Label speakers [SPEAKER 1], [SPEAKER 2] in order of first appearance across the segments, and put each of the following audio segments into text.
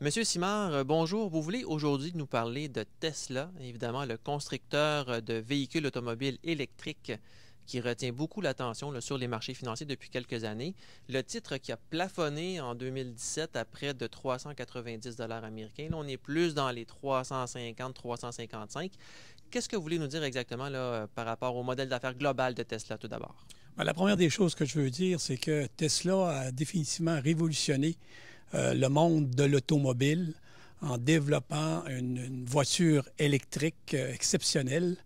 [SPEAKER 1] Monsieur Simard, bonjour. Vous voulez aujourd'hui nous parler de Tesla, évidemment le constructeur de véhicules automobiles électriques qui retient beaucoup l'attention là, sur les marchés financiers depuis quelques années. Le titre qui a plafonné en 2017 à près de 390 américains. Là, on est plus dans les 350, 355. Qu'est-ce que vous voulez nous dire exactement là, par rapport au modèle d'affaires global de Tesla tout d'abord?
[SPEAKER 2] Bien, la première des choses que je veux dire, c'est que Tesla a définitivement révolutionné le monde de l'automobile en développant une voiture électrique exceptionnelle.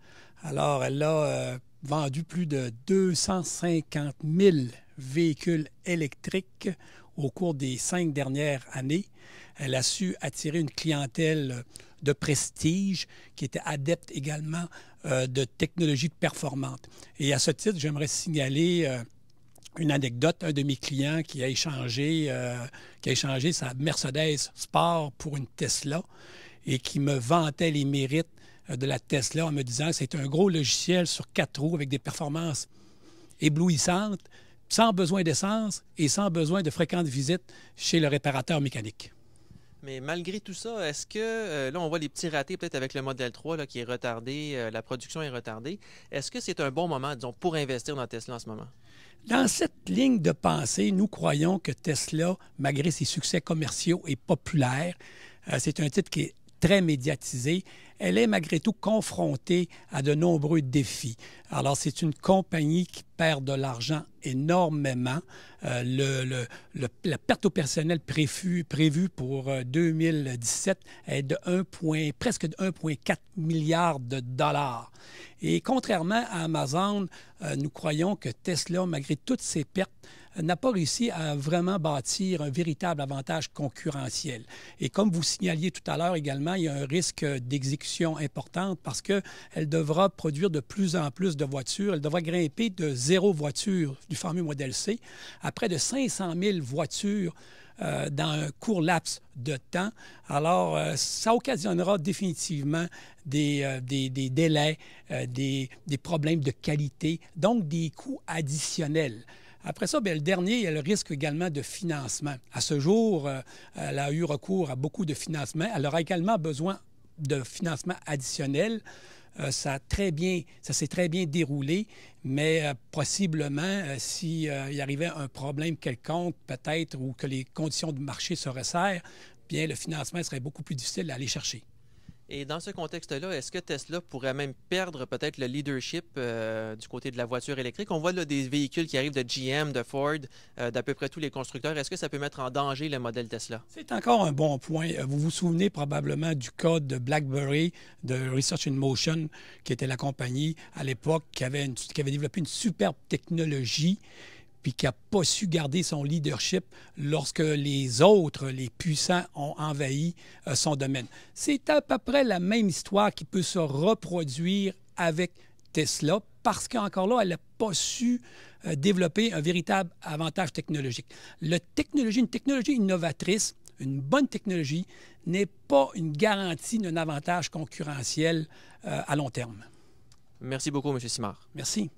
[SPEAKER 2] Alors, elle a vendu plus de 250 000 véhicules électriques au cours des 5 dernières années. Elle a su attirer une clientèle de prestige qui était adepte également de technologies performantes. Et à ce titre, j'aimerais signaler une anecdote, un de mes clients qui a échangé sa Mercedes Sport pour une Tesla et qui me vantait les mérites de la Tesla en me disant que c'est un gros logiciel sur 4 roues avec des performances éblouissantes, sans besoin d'essence et sans besoin de fréquentes visites chez le réparateur mécanique.
[SPEAKER 1] Mais malgré tout ça, est-ce que, là, on voit les petits ratés peut-être avec le Model 3 là, qui est retardé, la production est retardée. Est-ce que c'est un bon moment, disons, pour investir dans Tesla en ce moment?
[SPEAKER 2] Dans cette ligne de pensée, nous croyons que Tesla, malgré ses succès commerciaux, est populaire. C'est un titre qui est très médiatisé. Elle est malgré tout confrontée à de nombreux défis. Alors, c'est une compagnie qui perd de l'argent énormément. La perte opérationnelle prévue pour 2017 est de presque de 1,4 milliard de dollars. Et contrairement à Amazon, nous croyons que Tesla, malgré toutes ses pertes, n'a pas réussi à vraiment bâtir un véritable avantage concurrentiel. Et comme vous signaliez tout à l'heure également, il y a un risque d'exécution importante parce qu'elle devra produire de plus en plus de voitures. Elle devra grimper de 0 voiture du fameux modèle C à près de 500 000 voitures dans un court laps de temps. Alors, ça occasionnera définitivement des délais, des problèmes de qualité, donc des coûts additionnels. Après ça, bien, le dernier, il y a le risque également de financement. À ce jour, elle a eu recours à beaucoup de financement. Elle aura également besoin de financement additionnel. Ça s'est très bien déroulé, mais possiblement, s'il y arrivait un problème quelconque, peut-être, ou que les conditions de marché se resserrent, bien, le financement serait beaucoup plus difficile à aller chercher.
[SPEAKER 1] Et dans ce contexte-là, est-ce que Tesla pourrait même perdre peut-être le leadership du côté de la voiture électrique? On voit là, des véhicules qui arrivent de GM, de Ford, d'à peu près tous les constructeurs. Est-ce que ça peut mettre en danger le modèle Tesla?
[SPEAKER 2] C'est encore un bon point. Vous vous souvenez probablement du cas de BlackBerry, de Research in Motion, qui était la compagnie à l'époque qui avait développé une superbe technologie puis qui n'a pas su garder son leadership lorsque les autres, les puissants, ont envahi son domaine. C'est à peu près la même histoire qui peut se reproduire avec Tesla, parce qu'encore là, elle n'a pas su développer un véritable avantage technologique. Une technologie innovatrice, une bonne technologie, n'est pas une garantie d'un avantage concurrentiel à long terme.
[SPEAKER 1] Merci beaucoup, M. Simard.
[SPEAKER 2] Merci.